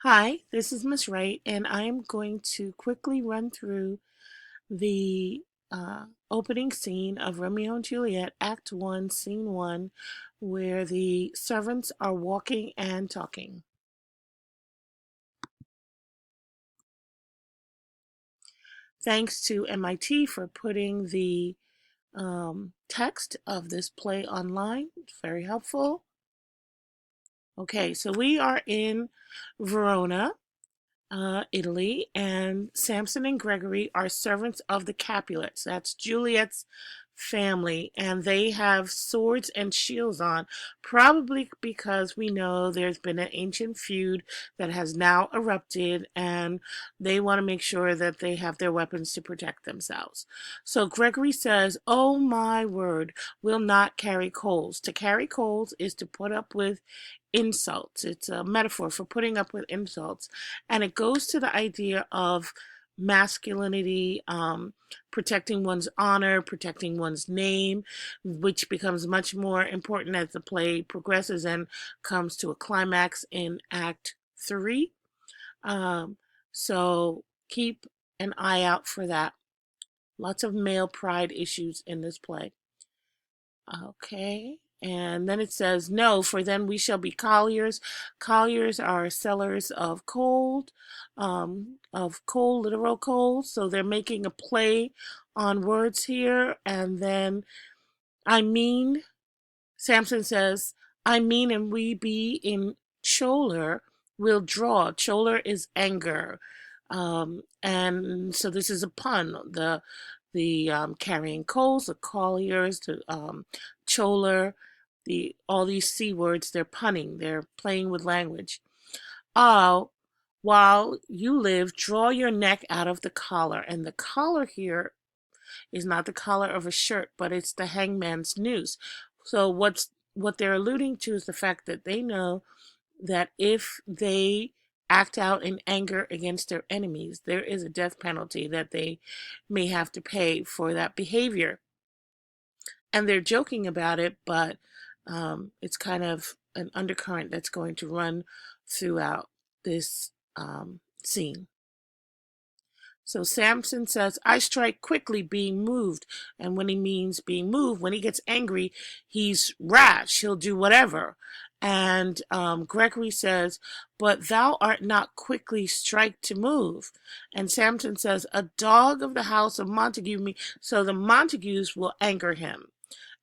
Hi, this is Miss Wright, and I am going to quickly run through the opening scene of Romeo and Juliet, Act 1, Scene 1, where the servants are walking and talking. Thanks to MIT for putting the text of this play online. It's very helpful. Okay, so we are in Verona, Italy, and Samson and Gregory are servants of the Capulets. That's Juliet's family, and they have swords and shields on, probably because we know there's been an ancient feud that has now erupted, and they want to make sure that they have their weapons to protect themselves. So Gregory says, "Oh my word, we'll not carry coals." To carry coals is to put up with insults. It's a metaphor for putting up with insults. And it goes to the idea of masculinity, protecting one's honor, protecting one's name, which becomes much more important as the play progresses and comes to a climax in Act 3. Um, so keep an eye out for that. Lots of male pride issues in this play. Okay. And then it says, "No, for then we shall be colliers." Colliers are sellers of coal, literal coal. So they're making a play on words here. And then, I mean, Samson says, "I mean, and we be in choler will draw." Choler is anger. And so this is a pun. The carrying coals, the colliers, the choler, all these C words, they're punning, they're playing with language. "Oh, while you live, draw your neck out of the collar." And the collar here is not the collar of a shirt, but it's the hangman's noose. So what they're alluding to is the fact that they know that if they act out in anger against their enemies, there is a death penalty that they may have to pay for that behavior. And they're joking about it, but it's kind of an undercurrent that's going to run throughout this scene. So Samson says, "I strike quickly, being moved." And when he means being moved, when he gets angry, he's rash. He'll do whatever. And Gregory says, "But thou art not quickly strike to move." And Samson says, "A dog of the house of Montague me." So the Montagues will anger him.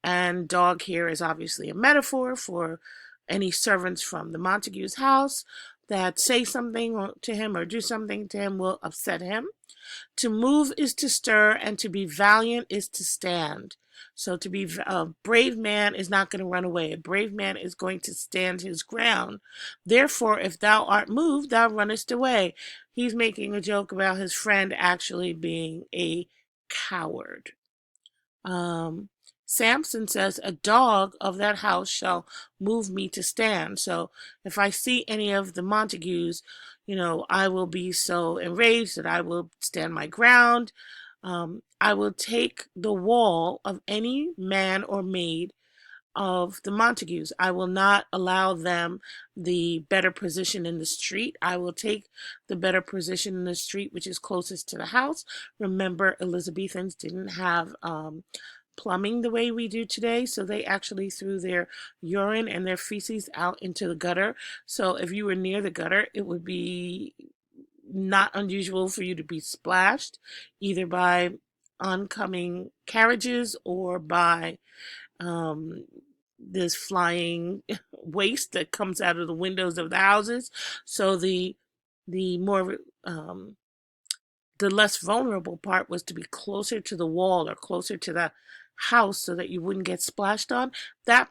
And dog here is obviously a metaphor for any servants from the Montague's house that say something to him or do something to him will upset him. To move is to stir, and to be valiant is to stand. So to be a brave man is not going to run away. A brave man is going to stand his ground. "Therefore, if thou art moved, thou runnest away." He's making a joke about his friend actually being a coward. Um, Samson says, "A dog of that house shall move me to stand." So if I see any of the Montagues, I will be so enraged that I will stand my ground. I will take the wall of any man or maid of the Montagues. I will not allow them the better position in the street. I will take the better position in the street, which is closest to the house. Remember, Elizabethans didn't have plumbing the way we do today, so they actually threw their urine and their feces out into the gutter. So if you were near the gutter, it would be not unusual for you to be splashed either by oncoming carriages or by um, this flying waste that comes out of the windows of the houses. So the more the less vulnerable part was to be closer to the wall or closer to the house so that you wouldn't get splashed on. That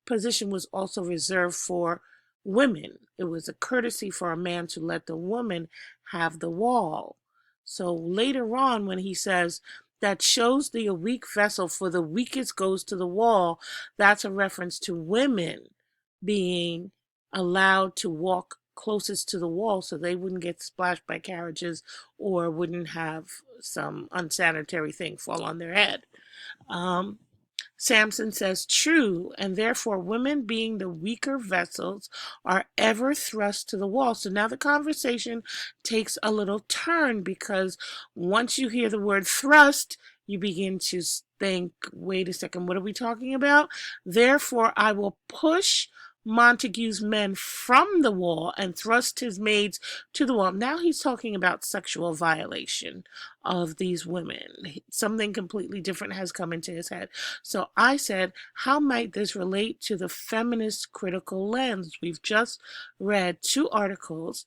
position was also reserved for women. It was a courtesy for a man to let the woman have the wall. So later on, when he says, "That shows thee a weak vessel, for the weakest goes to the wall," that's a reference to women being allowed to walk closest to the wall so they wouldn't get splashed by carriages or wouldn't have some unsanitary thing fall on their head. Um, Samson says, true, and therefore women, being the weaker vessels, are ever thrust to the wall. So now the conversation takes a little turn, because once you hear the word thrust, you begin to think, wait a second, what are we talking about? Therefore, I will push Montague's men from the wall and thrust his maids to the wall. Now he's talking about sexual violation of these women. Something completely different has come into his head. So I said, how might this relate to the feminist critical lens? We've just read 2 articles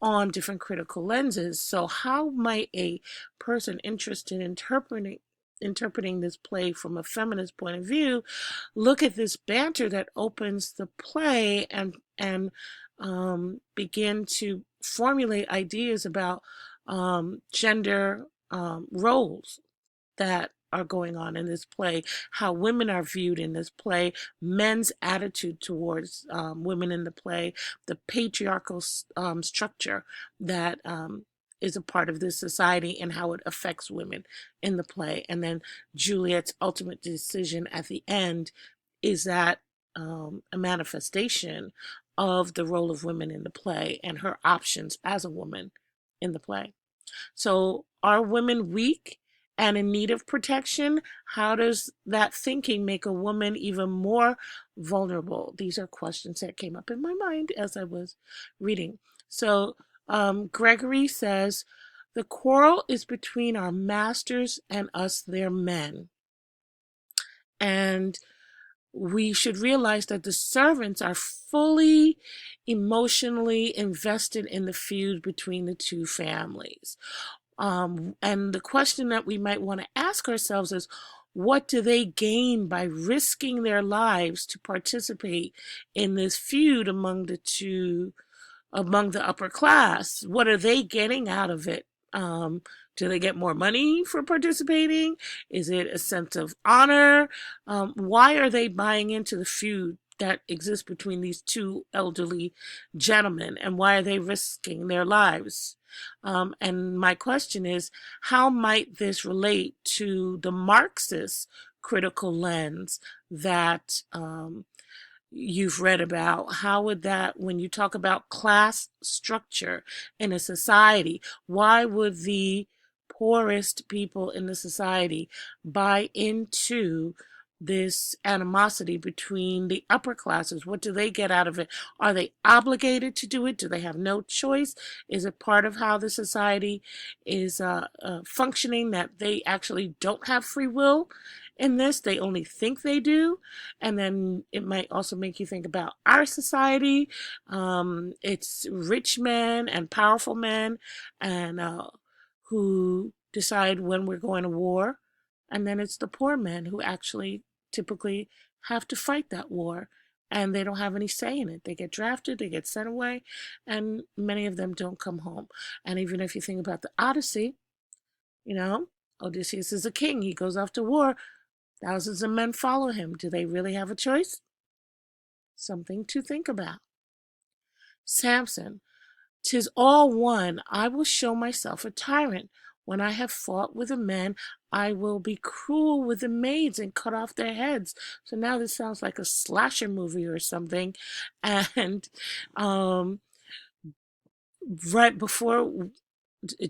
on different critical lenses. So how might a person interested in interpreting this play from a feminist point of view look at this banter that opens the play and begin to formulate ideas about gender roles that are going on in this play, how women are viewed in this play, men's attitude towards women in the play, the patriarchal structure that is a part of this society and how it affects women in the play. And then Juliet's ultimate decision at the end, is that a manifestation of the role of women in the play and her options as a woman in the play. So are women weak and in need of protection? How does that thinking make a woman even more vulnerable? These are questions that came up in my mind as I was reading. So Gregory says, the quarrel is between our masters and us, their men. And we should realize that the servants are fully emotionally invested in the feud between the 2 families. And the question that we might want to ask ourselves is, what do they gain by risking their lives to participate in this feud among the upper class? What are they getting out of it? Do they get more money for participating? Is it a sense of honor? Why are they buying into the feud that exists between these 2 elderly gentlemen? And why are they risking their lives? And my question is, how might this relate to the Marxist critical lens that you've read about? How would that, when you talk about class structure in a society, why would the poorest people in the society buy into this animosity between the upper classes? What do they get out of it? Are they obligated to do it? Do they have no choice? Is it part of how the society is functioning, that they actually don't have free will in this? They only think they do. And then it might also make you think about our society. It's rich men and powerful men and who decide when we're going to war. And then it's the poor men who actually typically have to fight that war. And they don't have any say in it. They get drafted, they get sent away, and many of them don't come home. And even if you think about the Odyssey, Odysseus is a king. He goes off to war. Thousands of men follow him. Do they really have a choice? Something to think about. Samson, 'tis all one. I will show myself a tyrant. When I have fought with the men, I will be cruel with the maids and cut off their heads. So now this sounds like a slasher movie or something. And right before,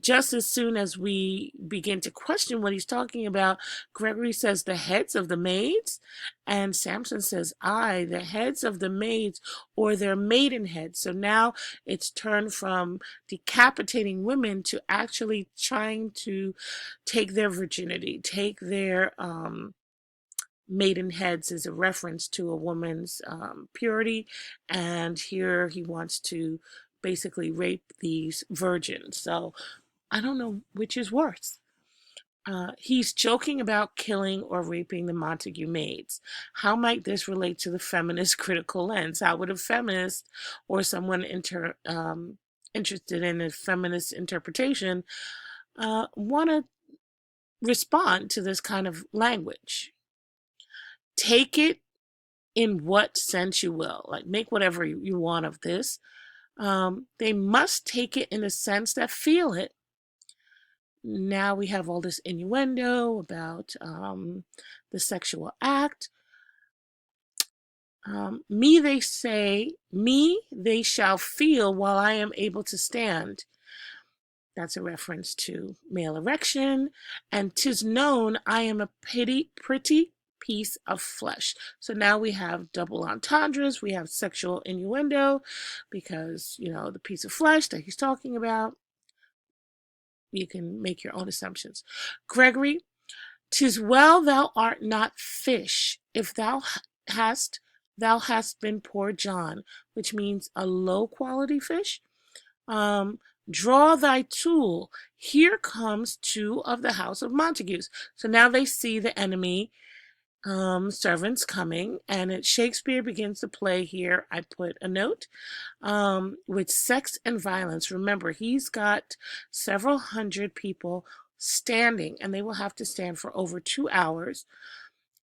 just as soon as we begin to question what he's talking about, Gregory says the heads of the maids, and Samson says, aye, the heads of the maids, or their maiden heads. So now it's turned from decapitating women to actually trying to take their virginity, take their maiden heads as a reference to a woman's purity. And here he wants to basically rape these virgins. So I don't know which is worse. He's joking about killing or raping the Montague maids. How might this relate to the feminist critical lens? How would a feminist or someone interested in a feminist interpretation want to respond to this kind of language? Take it in what sense you will. Like, make whatever you want of this. They must take it in a sense that feel it. now we have all this innuendo about the sexual act. Me, they say, me, they shall feel while I am able to stand. That's a reference to male erection. And 'tis known I am a pretty piece of flesh. So now we have double entendres. We have sexual innuendo because, the piece of flesh that he's talking about. You can make your own assumptions. Gregory, 'tis well thou art not fish, if thou hast been poor John, which means a low quality fish. Draw thy tool. Here comes two of the house of Montagues. So now they see the enemy servants coming, and Shakespeare begins to play here. I put a note with sex and violence. Remember, he's got several hundred people standing, and they will have to stand for over 2 hours.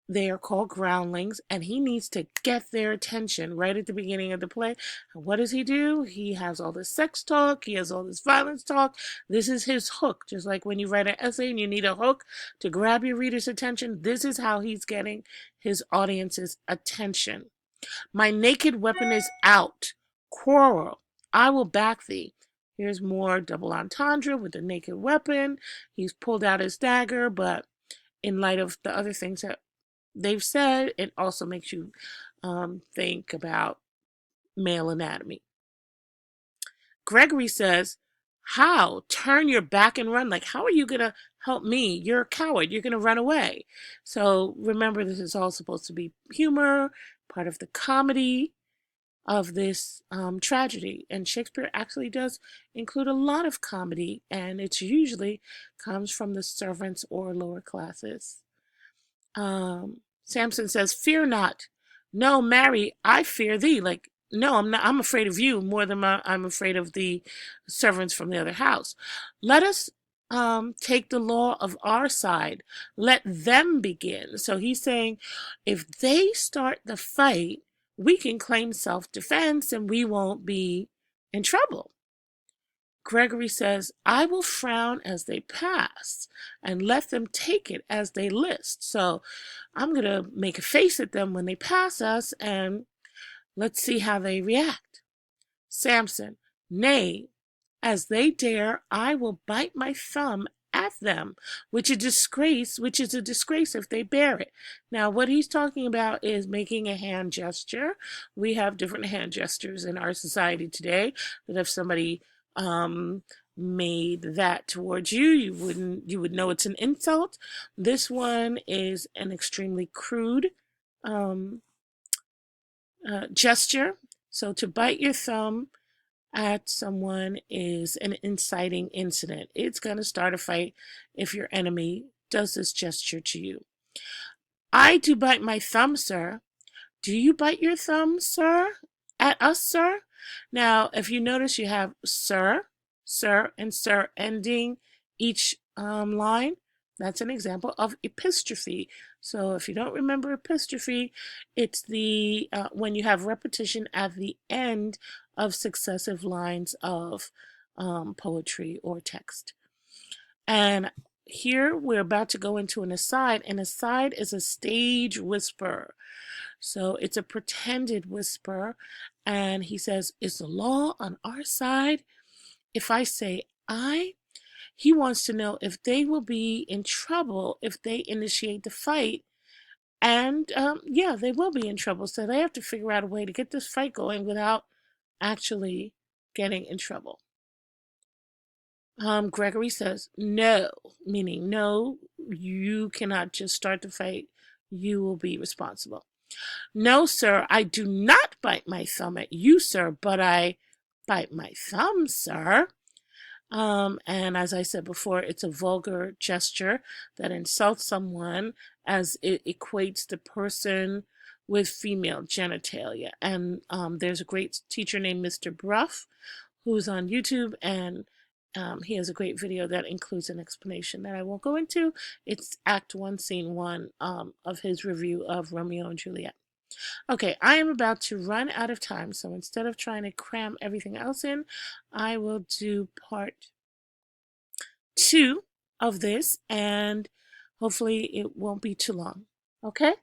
They are called groundlings, and he needs to get their attention right at the beginning of the play. And what does he do? He has all this sex talk. He has all this violence talk. This is his hook. Just like when you write an essay and you need a hook to grab your reader's attention, this is how he's getting his audience's attention. My naked weapon is out. Quarrel. I will back thee. Here's more double entendre with the naked weapon. He's pulled out his dagger, but in light of the other things that they've said, it also makes you think about male anatomy. Gregory says, how? Turn your back and run. Like, how are you going to help me? You're a coward. You're going to run away. So remember, this is all supposed to be humor, part of the comedy of this tragedy. And Shakespeare actually does include a lot of comedy, and it usually comes from the servants or lower classes. Samson says, fear not. No, Mary, I fear thee. Like, no, I'm not. I'm afraid of you more than I'm afraid of the servants from the other house. Let us take the law of our side. Let them begin. So he's saying, if they start the fight, we can claim self-defense and we won't be in trouble. Gregory says, I will frown as they pass and let them take it as they list. So I'm going to make a face at them when they pass us, and let's see how they react. Samson, nay, as they dare, I will bite my thumb at them, which is a disgrace if they bear it. Now, what he's talking about is making a hand gesture. We have different hand gestures in our society today, that if somebody made that towards you, you would know it's an insult. This one is an extremely crude gesture. So to bite your thumb at someone is an inciting incident. It's going to start a fight if your enemy does this gesture to you. I do bite my thumb, sir. Do you bite your thumb, sir? At us, sir? Now, if you notice, you have sir, and sir ending each line. That's an example of epistrophe. So if you don't remember epistrophe, it's the when you have repetition at the end of successive lines of poetry or text. And here we're about to go into an aside. An aside is a stage whisper. So it's a pretended whisper. And he says, is the law on our side? If I say I, he wants to know if they will be in trouble if they initiate the fight. And yeah, they will be in trouble. So they have to figure out a way to get this fight going without actually getting in trouble. Gregory says, no, meaning no, you cannot just start the fight. You will be responsible. No, sir, I do not bite my thumb at you, sir, but I bite my thumb, sir. And as I said before, it's a vulgar gesture that insults someone as it equates the person with female genitalia. And there's a great teacher named Mr. Bruff who's on YouTube, and he has a great video that includes an explanation that I won't go into. It's Act 1, Scene 1 of his review of Romeo and Juliet. Okay, I am about to run out of time, so instead of trying to cram everything else in, I will do part 2 of this, and hopefully it won't be too long. Okay?